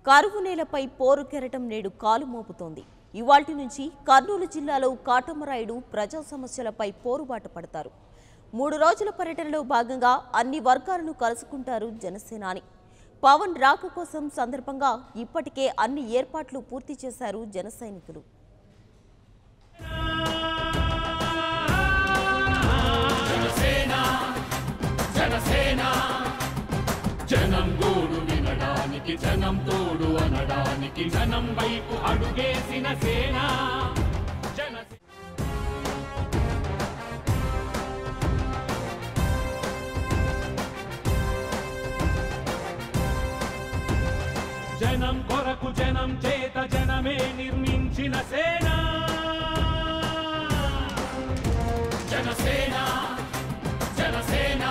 కరువు నేలపై పోరు కెరటం నేడు కాలు మోపుతోంది. ఇవాల్టి నుంచి కర్నూలు జిల్లాలో కాటమరాయుడు ప్రజా సమస్యలపై పోరుబాట పడతారు. 3 రోజుల పర్యటనలో భాగంగా అన్ని వర్గాలను కలుసుకుంటారు జనసేనాని. పవన్ రాక కోసం సందర్భంగా ఇప్పటికే అన్ని ఏర్పాట్లు పూర్తి చేశారు జన సైనికులు. జనం గోడు వినడానికి, జనం తోడు అనడానికి, జనం వైపు అడుగేసిన సేన. జనం కొరకు జనం చేత జనమే నిర్మించిన సేన. జనసేన జనసేన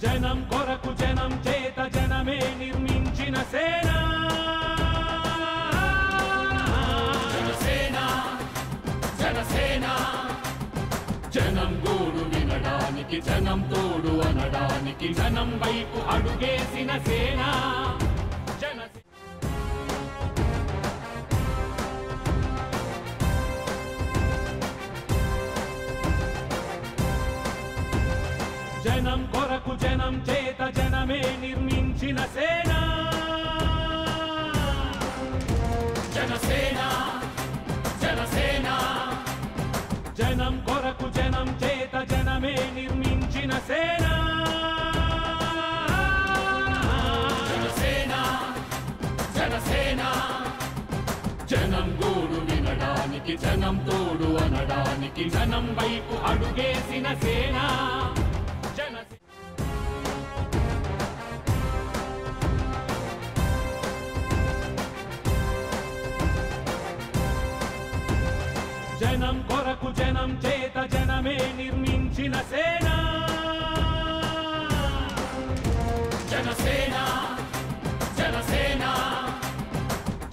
జనం కొరకు జనం చేత జనమే నిర్మించిన సేన. జనసేన జనసేన జనం గోడు వినడానికి, జనం తోడు అనడానికి, జనం వైపు అడుగేసిన సేన. జనం కొరకు జనం చేత జనమే నిర్మించిన సేన. జనసేన జనసేన జనం కొరకు జనం చేత జనమే నిర్మించిన సేన. జనసేన జనసేన జనం గోడు వినడానికి, జనం తోడు అనడానికి, జనం వైపు అడుగేసిన సేన. జనం కొరకు జనం చేత జనమే నిర్మించిన సేన. జనసేన జనసేన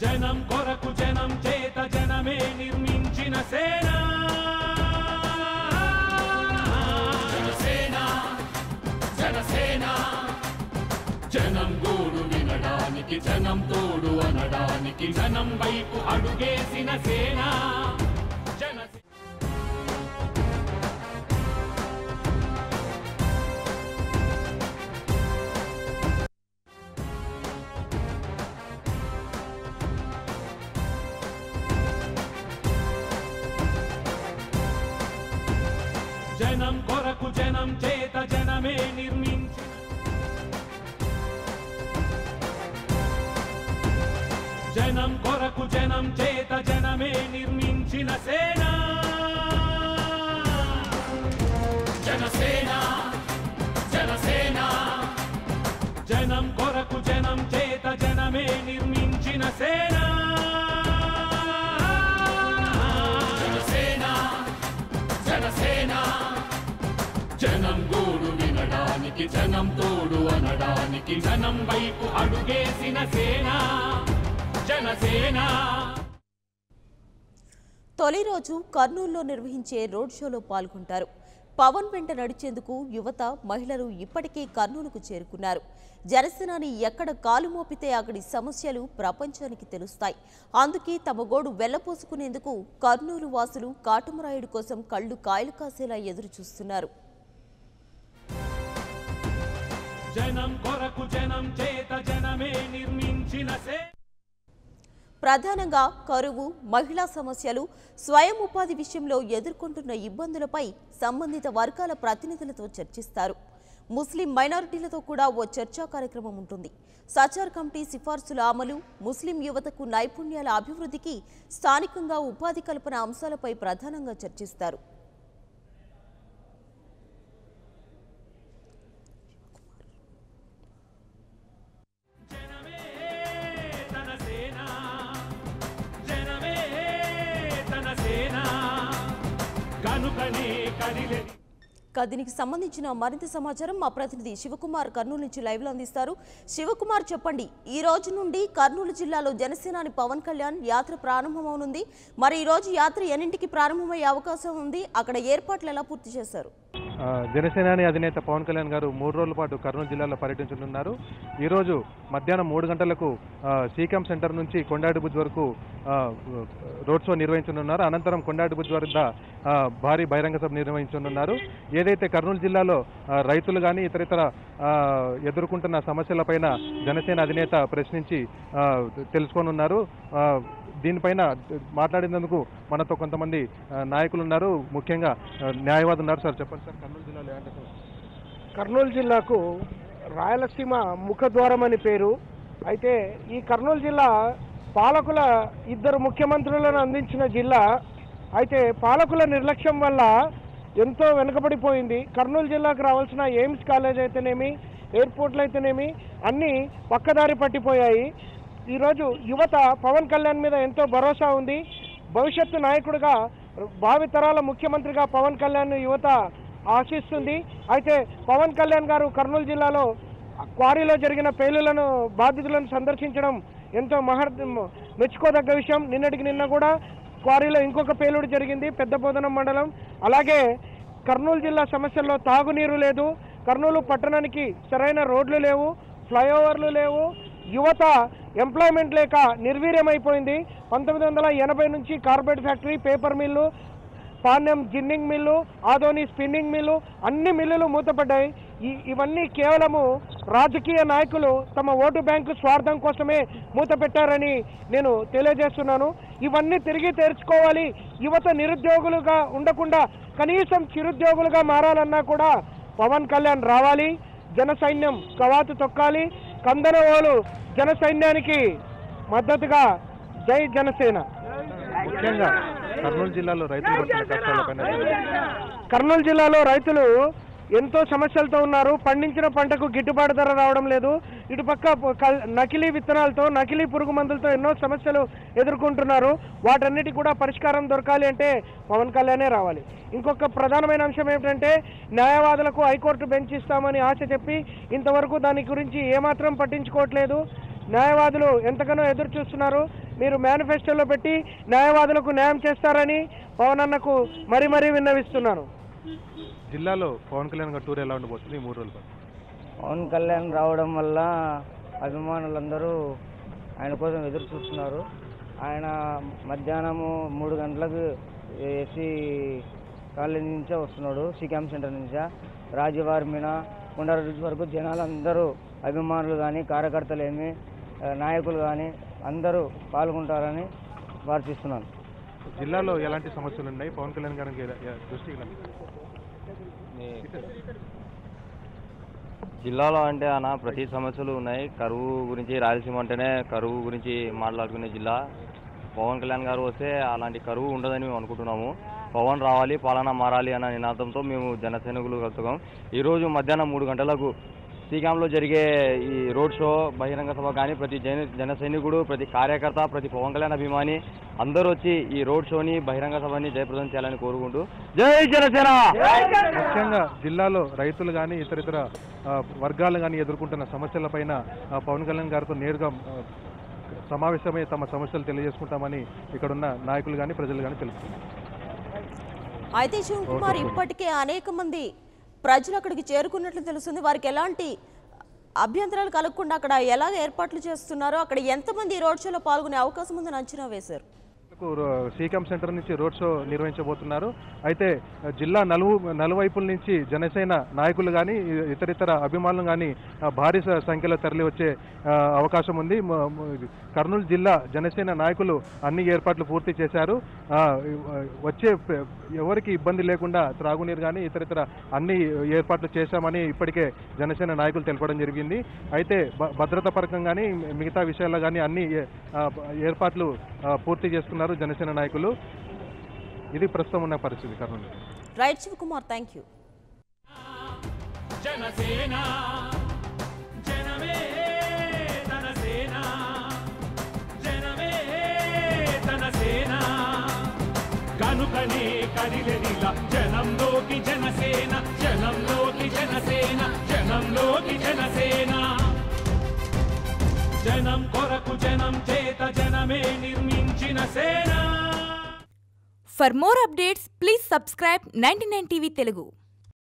జనం కొరకు జనం చేత జనమే నిర్మించిన సేన. జనసేన జనసేన జనం గోడు వినడానికి, జనం తోడు అనడానికి, జనం వైపు అడుగేసిన సేన. జనం కొరకు జనం చేత జనమే నిర్మించిన. జనం కొరకు జనం చేత జనమే నిర్మించిన సేన. జనసేన జనసేన జనం కొరకు జనం చేత జనమే నిర్మించిన సేన. జనసేన జనసేన జనం గోడు వినడానికి, జనం తోడు అనడానికి, జనం వైపు అడుగేసిన సేన. జనసేన. తొలి రోజు కర్నూలులో నిర్వహించే రోడ్ షోలో పాల్గొంటారు. పవన్ వెంట నడిచేందుకు యువత, మహిళలు ఇప్పటికే కర్నూలుకు చేరుకున్నారు. జనసేనాని ఎక్కడ కాలు మోపితే అక్కడి సమస్యలు ప్రపంచానికి తెలుస్తాయి. అందుకే తమ గోడు వెళ్లపోసుకునేందుకు కర్నూలు వాసులు కాటమరాయుడు కోసం కళ్లు కాయలు కాసేలా ఎదురు చూస్తున్నారు. జనం కొరకు జనం చేత జనమే నిర్మించిన సేన. ప్రధానంగా కరువు, మహిళా సమస్యలు, స్వయం ఉపాధి విషయంలో ఎదుర్కొంటున్న ఇబ్బందులపై సంబంధిత వర్గాల ప్రతినిధులతో చర్చిస్తారు. ముస్లిం మైనారిటీలతో కూడా ఓ చర్చా కార్యక్రమం ఉంటుంది. సచార్ కమిటీ సిఫార్సుల అమలు, ముస్లిం యువతకు నైపుణ్యాల అభివృద్ధికి, స్థానికంగా ఉపాధి కల్పన అంశాలపై ప్రధానంగా చర్చిస్తారు. దీనికి సంబంధించిన మరింత సమాచారం మా ప్రతినిధి శివకుమార్ కర్నూలు నుంచి లైవ్ లో అందిస్తారు. శివకుమార్, చెప్పండి, ఈ రోజు నుండి కర్నూలు జిల్లాలో జనసేనాని పవన్ కళ్యాణ్ యాత్ర ప్రారంభమవునుంది. మరి ఈ రోజు యాత్ర ఎన్నింటికి ప్రారంభమయ్యే అవకాశం ఉంది? అక్కడ ఏర్పాట్లు ఎలా పూర్తి చేశారు? జనసేనాని అధినేత పవన్ కళ్యాణ్ గారు 3 రోజుల పాటు కర్నూలు జిల్లాలో పర్యటించనున్నారు. ఈరోజు మధ్యాహ్నం 3 గంటలకు సీకాం సెంటర్ నుంచి కొండాడిబుజ్ వరకు రోడ్ షో నిర్వహించనున్నారు. అనంతరం కొండాడిబుజ్ వద్ద భారీ బహిరంగ సభ నిర్వహించనున్నారు. ఏదైతే కర్నూలు జిల్లాలో రైతులు కానీ ఇతరితర ఎదుర్కొంటున్న సమస్యలపైన జనసేన అధినేత ప్రశ్నించి తెలుసుకోనున్నారు. దీనిపైన మాట్లాడేందుకు మనతో కొంతమంది నాయకులు ఉన్నారు, ముఖ్యంగా న్యాయవాదులు ఉన్నారు. సార్ చెప్పండి సార్, కర్నూలు జిల్లాలో ఏంటంటే కర్నూలు జిల్లాకు రాయలసీమ ముఖద్వారం అని పేరు. అయితే ఈ కర్నూలు జిల్లా పాలకుల 2 ముఖ్యమంత్రులను అందించిన జిల్లా. అయితే పాలకుల నిర్లక్ష్యం వల్ల ఎంతో వెనుకబడిపోయింది. కర్నూలు జిల్లాకు రావాల్సిన ఎయిమ్స్ కాలేజ్ అయితేనేమి, ఎయిర్పోర్ట్లు అయితేనేమి అన్నీ పక్కదారి పట్టిపోయాయి. ఈరోజు యువత పవన్ కళ్యాణ్ మీద ఎంతో భరోసా ఉంది. భవిష్యత్తు నాయకుడిగా, భావితరాల ముఖ్యమంత్రిగా పవన్ కళ్యాణ్ యువత ఆశిస్తుంది. అయితే పవన్ కళ్యాణ్ గారు కర్నూలు జిల్లాలో క్వారీలో జరిగిన పేలులను బాధితులను సందర్శించడం ఎంతో మెచ్చుకోదగ్గ విషయం. నిన్నటికి నిన్న కూడా క్వారీలో ఇంకొక పేలుడు జరిగింది, పెద్దబోధనం మండలం. అలాగే కర్నూలు జిల్లా సమస్యల్లో తాగునీరు లేదు, కర్నూలు పట్టణానికి సరైన రోడ్లు లేవు, ఫ్లైఓవర్లు లేవు, యువత ఎంప్లాయ్మెంట్ లేక నిర్వీర్యమైపోయింది. 1980 నుంచి carbide factory, paper mill, Panyam ginning mill, Adoni spinning mill, అన్ని మిల్లులు మూతపడ్డాయి. ఇవన్నీ కేవలము రాజకీయ నాయకులు తమ ఓటు బ్యాంకు స్వార్థం కోసమే మూతపెట్టారని నేను తెలియజేస్తున్నాను. ఇవన్నీ తిరిగి తెరుచుకోవాలి. యువత నిరుద్యోగులుగా ఉండకుండా కనీసం చిరుద్యోగులుగా మారాలన్నా కూడా పవన్ కళ్యాణ్ రావాలి. జన సైన్యం కవాతు తొక్కాలి. కందనవోలు జన సైన్యానికి మద్దతుగా జై జనసేన. ముఖ్యంగా కర్నూలు జిల్లాలో కర్నూలు జిల్లాలో రైతులు ఎంతో సమస్యలతో ఉన్నారు. పండించిన పంటకు గిట్టుబాటు ధర రావడం లేదు. ఇటుపక్క నకిలీ విత్తనాలతో, నకిలీ పురుగు మందులతో ఎన్నో సమస్యలు ఎదుర్కొంటున్నారు. వాటన్నిటి కూడా పరిష్కారం దొరకాలి అంటే పవన్ కళ్యాణే రావాలి. ఇంకొక ప్రధానమైన అంశం ఏమిటంటే, న్యాయవాదులకు హైకోర్టు బెంచ్ ఇస్తామని ఆశ చెప్పి ఇంతవరకు దాని గురించి ఏమాత్రం పట్టించుకోవట్లేదు. న్యాయవాదులు ఎంతగానో ఎదురు చూస్తున్నారు. మీరు మేనిఫెస్టోలో పెట్టి న్యాయవాదులకు న్యాయం చేస్తారని పవన్ అన్నకు మరీ విన్నవిస్తున్నాను. జిల్లాలో పవన్ కళ్యాణ్ గారు టూర్ ఎలా ఉండబోతుంది 3 రోజుల పాటు? పవన్ కళ్యాణ్ రావడం వల్ల అభిమానులందరూ ఆయన కోసం ఎదురు చూస్తున్నారు. ఆయన మధ్యాహ్నము 3 గంటలకు ఏసీ కాలేజీ నుంచే వస్తున్నాడు, సీకాం సెంటర్ నుంచే. రాజవారి మీద కొండారెడ్డి వరకు జనాలందరూ, అభిమానులు కానీ, కార్యకర్తలు ఏమి, నాయకులు కానీ అందరూ పాల్గొంటారని ప్రార్థిస్తున్నాను. జిల్లాలో ఎలాంటి సమస్యలు ఉన్నాయి పవన్ కళ్యాణ్ గారికి దృష్టికి? జిల్లాలో అంటే అన్న ప్రతి సమస్యలు ఉన్నాయి. కరువు గురించి, రాయలసీమ అంటేనే కరువు గురించి మాట్లాడుకునే జిల్లా. పవన్ కళ్యాణ్ గారు వస్తే అలాంటి కరువు ఉండదని మేము అనుకుంటున్నాము. పవన్ రావాలి, పాలన మారాలి అన్న నినాదంతో మేము జనసైనికులు కలుగుతాం. ఈరోజు మధ్యాహ్నం 3 గంటలకు శ్రీకాంలో జరిగే ఈ రోడ్ షో, బహిరంగ సభ కానీ ప్రతి జన సైనికుడు, ప్రతి కార్యకర్త, ప్రతి పవన్ కళ్యాణ్ అభిమాని అందరూ వచ్చి ఈ రోడ్ షోని, బహిరంగ సభని జయప్రదం చేయాలని కోరుకుంటూ జై జనసేన. ముఖ్యంగా జిల్లాలో రైతులు కానీ ఇతరితర వర్గాలు కానీ ఎదుర్కొంటున్న సమస్యలపైన పవన్ కళ్యాణ్ గారితో నేరుగా సమావేశమై తమ సమస్యలు తెలియజేసుకుంటామని ఇక్కడున్న నాయకులు కానీ ప్రజలు కానీ తెలుపుతున్నారు. అయితే శివకుమార్, ఇప్పటికే అనేక మంది ప్రజలు అక్కడికి చేరుకున్నట్లు తెలుస్తుంది. వారికి ఎలాంటి అభ్యంతరాలు కలగకుండా అక్కడ ఎలాగ ఏర్పాట్లు చేస్తున్నారో, అక్కడ ఎంతమంది రోడ్ షోలో పాల్గొనే అవకాశం ఉందని అంచనా వేశారు? సీకాం సెంటర్ నుంచి రోడ్ షో నిర్వహించబోతున్నారు. అయితే జిల్లా నలువైపుల నుంచి జనసేన నాయకులు కానీ ఇతరితర అభిమానులు కానీ భారీ సంఖ్యలో తరలి వచ్చే అవకాశం ఉంది. కర్నూలు జిల్లా జనసేన నాయకులు అన్ని ఏర్పాట్లు పూర్తి చేశారు. వచ్చే ఎవరికి ఇబ్బంది లేకుండా త్రాగునీరు కానీ ఇతరితర అన్ని ఏర్పాట్లు చేశామని ఇప్పటికే జనసేన నాయకులు తెలపడం జరిగింది. అయితే భద్రతా పరకం కానీ మిగతా విషయాల్లో కానీ అన్ని ఏర్పాట్లు పూర్తి చేస్తున్నారు జనసేన నాయకులు. ఇది ప్రస్తుతం ఉన్న పరిస్థితి Kurnool. Right Shivakumar, thank you. Janasena జనమే తన సేన, జనమే తన సేన, కనుకనే కదిలెదిలా జనంలోకి జనసేన, జనంలోకి జనసేన, జనంలోకి జనసేన. జనం కొరకు జనం చేత జనమే నిర్మించిన సేన. For more updates, please subscribe 99 TV Telugu.